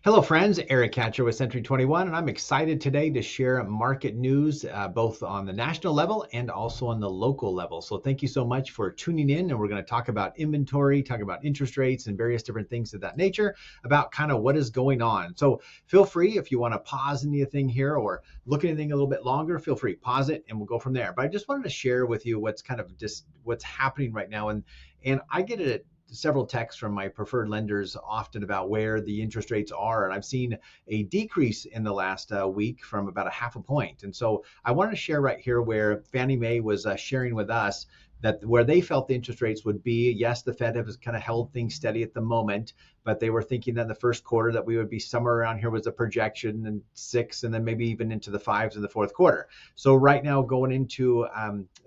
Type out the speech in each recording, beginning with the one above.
Hello friends, Eric Hatch with Century 21, and I'm excited today to share market news both on the national level and also on the local level. So thank you so much for tuning in, and we're going to talk about inventory, talk about interest rates and various different things of that nature about kind of what is going on. So feel free if you want to pause anything here or look at anything a little bit longer, feel free, pause it and we'll go from there. But I just wanted to share with you what's kind of just what's happening right now. And I get it several texts from my preferred lenders often about where the interest rates are. And I've seen a decrease in the last week from about a half a point. And so I wanted to share right here where Fannie Mae was sharing with us that where they felt the interest rates would be. Yes, the Fed has kind of held things steady at the moment, but they were thinking that in the first quarter that we would be somewhere around here was a projection and 6, and then maybe even into the 5s in the fourth quarter. So right now going into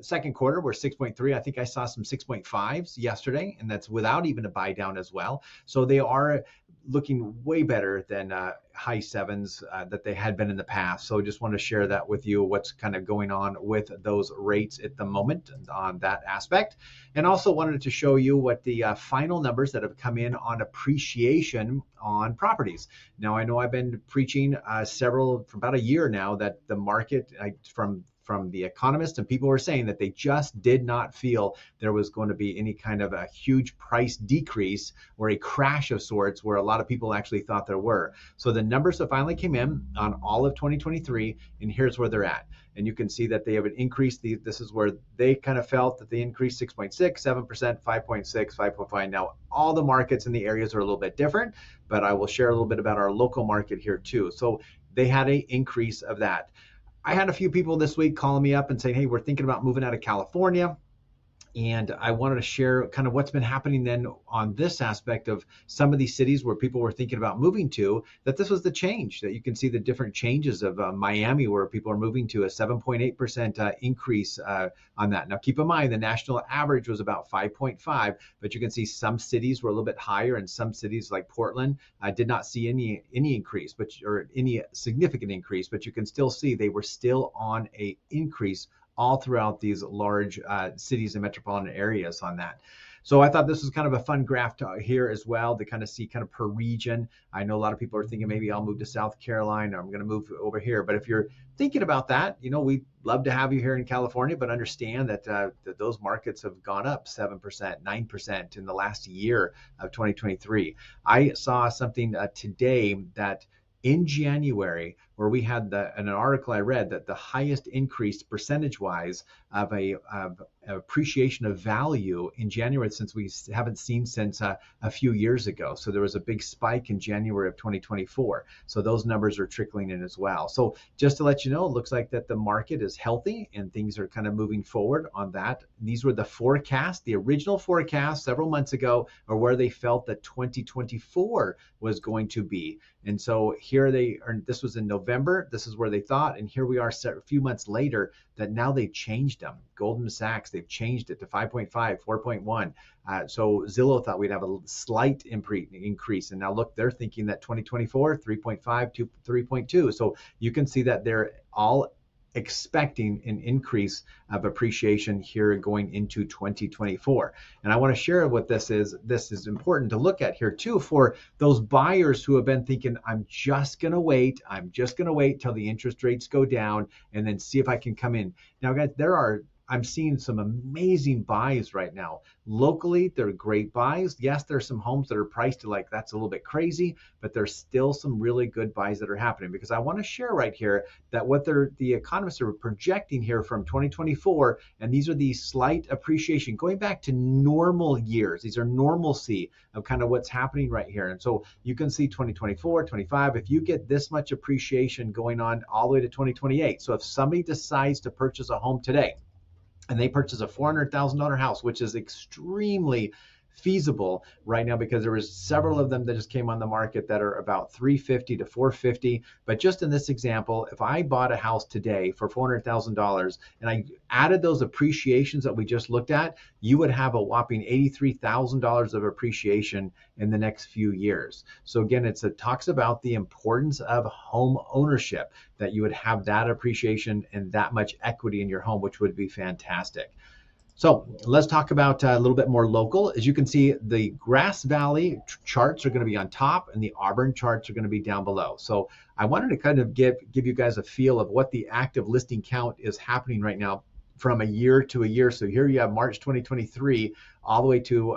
second quarter, we're 6.3. I think I saw some 6.5s yesterday, and that's without even a buy down as well. So they are looking way better than high 7s that they had been in the past. So just want to share that with you, what's kind of going on with those rates at the moment on that aspect. And also wanted to show you what the final numbers that have come in on appreciation on properties. Now, I know I've been preaching for about a year now that the market from the economists and people were saying that they just did not feel there was going to be any kind of a huge price decrease or a crash of sorts where a lot of people actually thought there were. So the numbers that finally came in on all of 2023, and here's where they're at. And you can see that they have an increase. This is where they kind of felt that they increased 6.6, 7%, 5.6, 5.5. Now, all the markets in the areas are a little bit different, but I will share a little bit about our local market here too. So they had an increase of that. I had a few people this week calling me up and saying, hey, we're thinking about moving out of California. And I wanted to share kind of what's been happening then on this aspect of some of these cities where people were thinking about moving to, that this was the change, that you can see the different changes of Miami, where people are moving to a 7.8% increase on that. Now, keep in mind, the national average was about 5.5, but you can see some cities were a little bit higher, and some cities like Portland did not see any increase, or any significant increase, but you can still see they were still on a increase all throughout these large cities and metropolitan areas on that. So I thought this was kind of a fun graph here as well to kind of see kind of per region. I know a lot of people are thinking maybe I'll move to South Carolina, or I'm going to move over here. But if you're thinking about that, we'd love to have you here in California, but understand that those markets have gone up 7%, 9% in the last year of 2023. I saw something today that in January, where we had in an article I read that the highest increase percentage-wise of appreciation of value in January since we haven't seen since a few years ago. So there was a big spike in January of 2024. So those numbers are trickling in as well. So just to let you know, it looks like that the market is healthy and things are kind of moving forward on that. These were the forecasts, the original forecast several months ago, or where they felt that 2024 was going to be. And so here this was in November, this is where they thought, and here we are a few months later that now they've changed them. Goldman Sachs, they've changed it to 5.5, 4.1. So Zillow thought we'd have a slight increase. And now look, they're thinking that 2024, 3.5 to 3.2. So you can see that they're all expecting an increase of appreciation here going into 2024. And I want to share what this is. This is important to look at here too for those buyers who have been thinking, I'm just going to wait till the interest rates go down and then see if I can come in. Now, guys, I'm seeing some amazing buys right now. Locally, they're great buys. Yes, there's some homes that are priced to like, that's a little bit crazy, but there's still some really good buys that are happening, because I want to share right here that what the economists are projecting here from 2024, and these are the slight appreciation going back to normal years. These are normalcy of kind of what's happening right here. And so you can see 2024, 25, if you get this much appreciation going on all the way to 2028. So if somebody decides to purchase a home today, and they purchase a $400,000 house, which is extremely feasible right now, because there was several of them that just came on the market that are about 350 to 450. But just in this example, if I bought a house today for $400,000 and I added those appreciations that we just looked at, you would have a whopping $83,000 of appreciation in the next few years. So again, it talks about the importance of home ownership, that you would have that appreciation and that much equity in your home, which would be fantastic. So let's talk about a little bit more local. As you can see, the Grass Valley charts are going to be on top and the Auburn charts are going to be down below. So I wanted to kind of give you guys a feel of what the active listing count is happening right now from a year to a year. So here you have March 2023 all the way to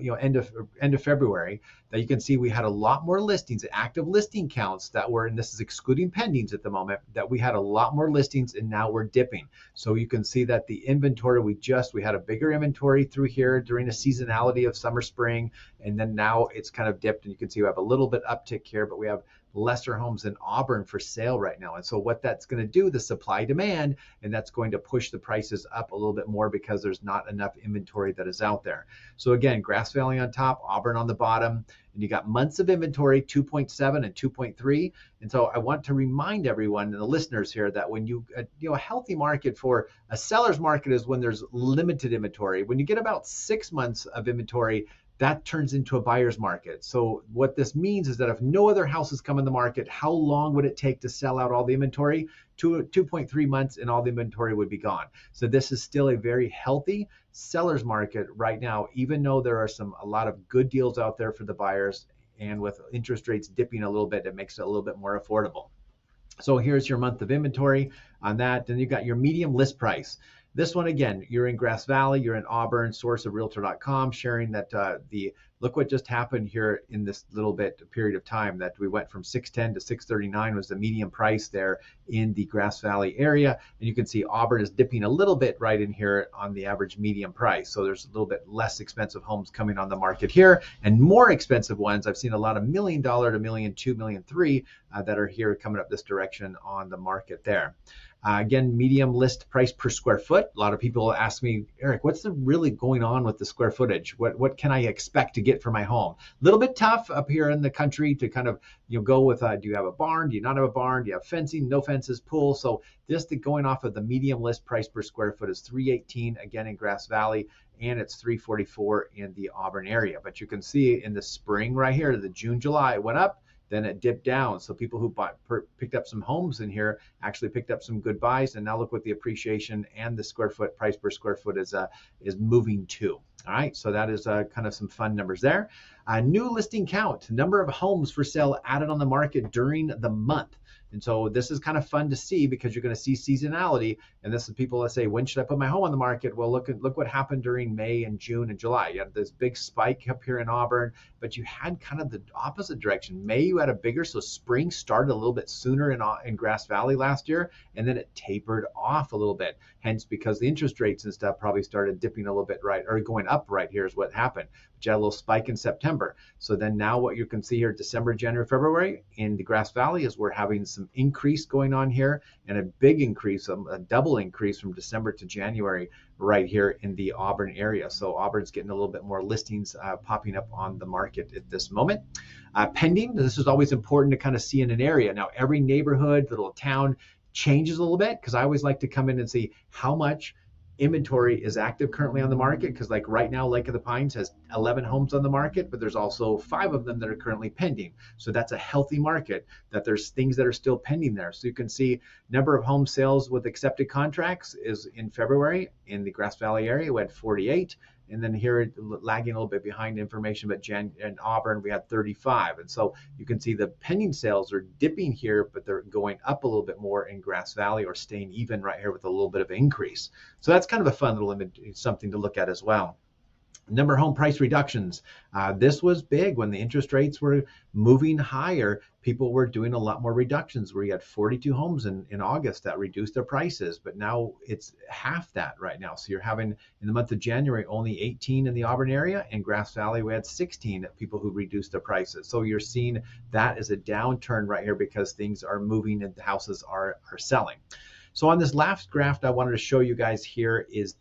end of February. That you can see we had a lot more listings, active listing counts that were, and this is excluding pendings at the moment, that we had a lot more listings and now we're dipping. So you can see that the inventory, we had a bigger inventory through here during the seasonality of summer, spring, and then now it's kind of dipped, and you can see we have a little bit uptick here, but we have lesser homes in Auburn for sale right now. And so what that's going to do, the supply demand, and that's going to push the prices up a little bit more because there's not enough inventory that is out there. So again, Grass Valley on top, Auburn on the bottom, and you got months of inventory, 2.7 and 2.3. And so I want to remind everyone and the listeners here that when a healthy market for a seller's market is when there's limited inventory. When you get about 6 months of inventory, that turns into a buyer's market. So what this means is that if no other houses come in the market, how long would it take to sell out all the inventory? 2.3 months and all the inventory would be gone. So this is still a very healthy seller's market right now, even though there are a lot of good deals out there for the buyers, and with interest rates dipping a little bit, it makes it a little bit more affordable. So here's your month of inventory on that. Then you've got your medium list price. This one, again, you're in Grass Valley, you're in Auburn, source of Realtor.com, sharing that look what just happened here in this little bit period of time, that we went from 610 to 639 was the median price there in the Grass Valley area. And you can see Auburn is dipping a little bit right in here on the average median price. So there's a little bit less expensive homes coming on the market here, and more expensive ones. I've seen a lot of $1 million to $1.2 million, $1.3 million that are here coming up this direction on the market there. Again, medium list price per square foot. A lot of people ask me, Eric, what's really going on with the square footage? What can I expect to get for my home? A little bit tough up here in the country to kind of go with, do you have a barn? Do you not have a barn? Do you have fencing? No fences, pool? So just going off of the medium list price per square foot is $318 again in Grass Valley, and it's $344 in the Auburn area. But you can see in the spring right here, the June, July, it went up, then it dipped down. So people who picked up some homes in here actually picked up some good buys, and now look what the appreciation and the square foot price per square foot is moving to. All right, so that is kind of some fun numbers there. New listing count, number of homes for sale added on the market during the month. And so this is kind of fun to see because you're going to see seasonality. And this is people that say, when should I put my home on the market? Well, look what happened during May and June and July. You had this big spike up here in Auburn, but you had kind of the opposite direction. May you had a bigger, so spring started a little bit sooner in Grass Valley last year, and then it tapered off a little bit. Hence, because the interest rates and stuff probably started dipping a little bit or going up right here is what happened. But you had a little spike in September. So then now what you can see here, December, January, February in the Grass Valley is we're having some increase going on here, and a big increase, a double increase from December to January right here in the Auburn area. So Auburn's getting a little bit more listings popping up on the market at this moment. Pending, this is always important to kind of see in an area. Now, every neighborhood, little town changes a little bit, because I always like to come in and see how much inventory is active currently on the market, because like right now, Lake of the Pines has 11 homes on the market, but there's also 5 of them that are currently pending. So that's a healthy market, that there's things that are still pending there. So you can see number of home sales with accepted contracts is in February in the Grass Valley area, we had 48. And then here, lagging a little bit behind information, but in Auburn, we had 35. And so you can see the pending sales are dipping here, but they're going up a little bit more in Grass Valley, or staying even right here with a little bit of increase. So that's kind of a fun little something to look at as well. Number of home price reductions. This was big when the interest rates were moving higher. People were doing a lot more reductions, where you had 42 homes in August that reduced their prices, but now it's half that right now. So you're having, in the month of January, only 18 in the Auburn area. In Grass Valley, we had 16 people who reduced their prices. So you're seeing that as a downturn right here, because things are moving and the houses are selling. So on this last graph I wanted to show you guys here is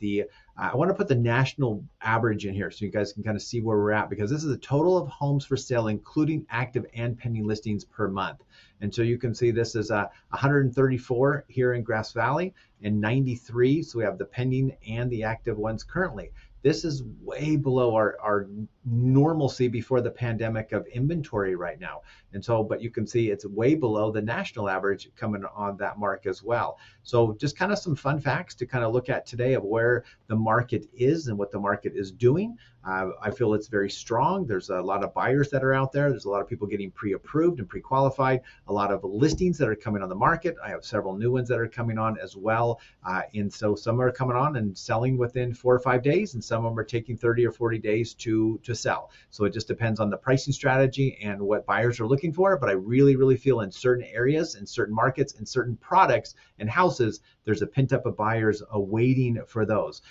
I want to put the national average in here so you guys can kind of see where we're at, because this is the total of homes for sale, including active and pending listings per month. And so you can see this is 134 here in Grass Valley, and 93. So we have the pending and the active ones currently. This is way below our normalcy before the pandemic of inventory right now. And so, but you can see it's way below the national average coming on that mark as well. So just kind of some fun facts to kind of look at today of where the market is and what the market is doing. I feel it's very strong. There's a lot of buyers that are out there. There's a lot of people getting pre-approved and pre-qualified, a lot of listings that are coming on the market. I have several new ones that are coming on as well. And so some are coming on and selling within 4 or 5 days, and some of them are taking 30 or 40 days to sell. So it just depends on the pricing strategy and what buyers are looking for. But I really, really feel in certain areas, in certain markets, in certain products and houses, there's a pent up of buyers awaiting for those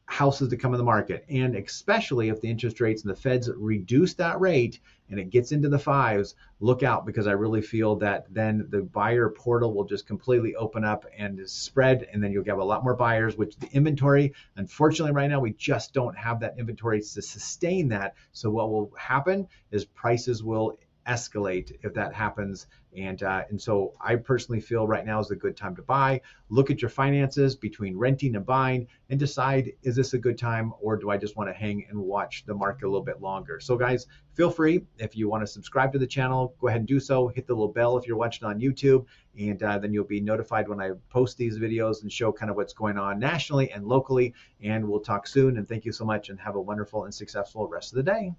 houses to come in the market. And especially if the interest rates and the feds reduce that rate and it gets into the fives, look out, because I really feel that then the buyer portal will just completely open up and spread, and then you'll have a lot more buyers, which the inventory, unfortunately right now, we just don't have that inventory to sustain that. So what will happen is prices will escalate if that happens. And so I personally feel right now is a good time to buy. Look at your finances between renting and buying and decide, is this a good time, or do I just want to hang and watch the market a little bit longer? So guys, feel free, if you want to subscribe to the channel, go ahead and do so. Hit the little bell if you're watching on YouTube, and then you'll be notified when I post these videos and show kind of what's going on nationally and locally. And we'll talk soon. And thank you so much, and have a wonderful and successful rest of the day.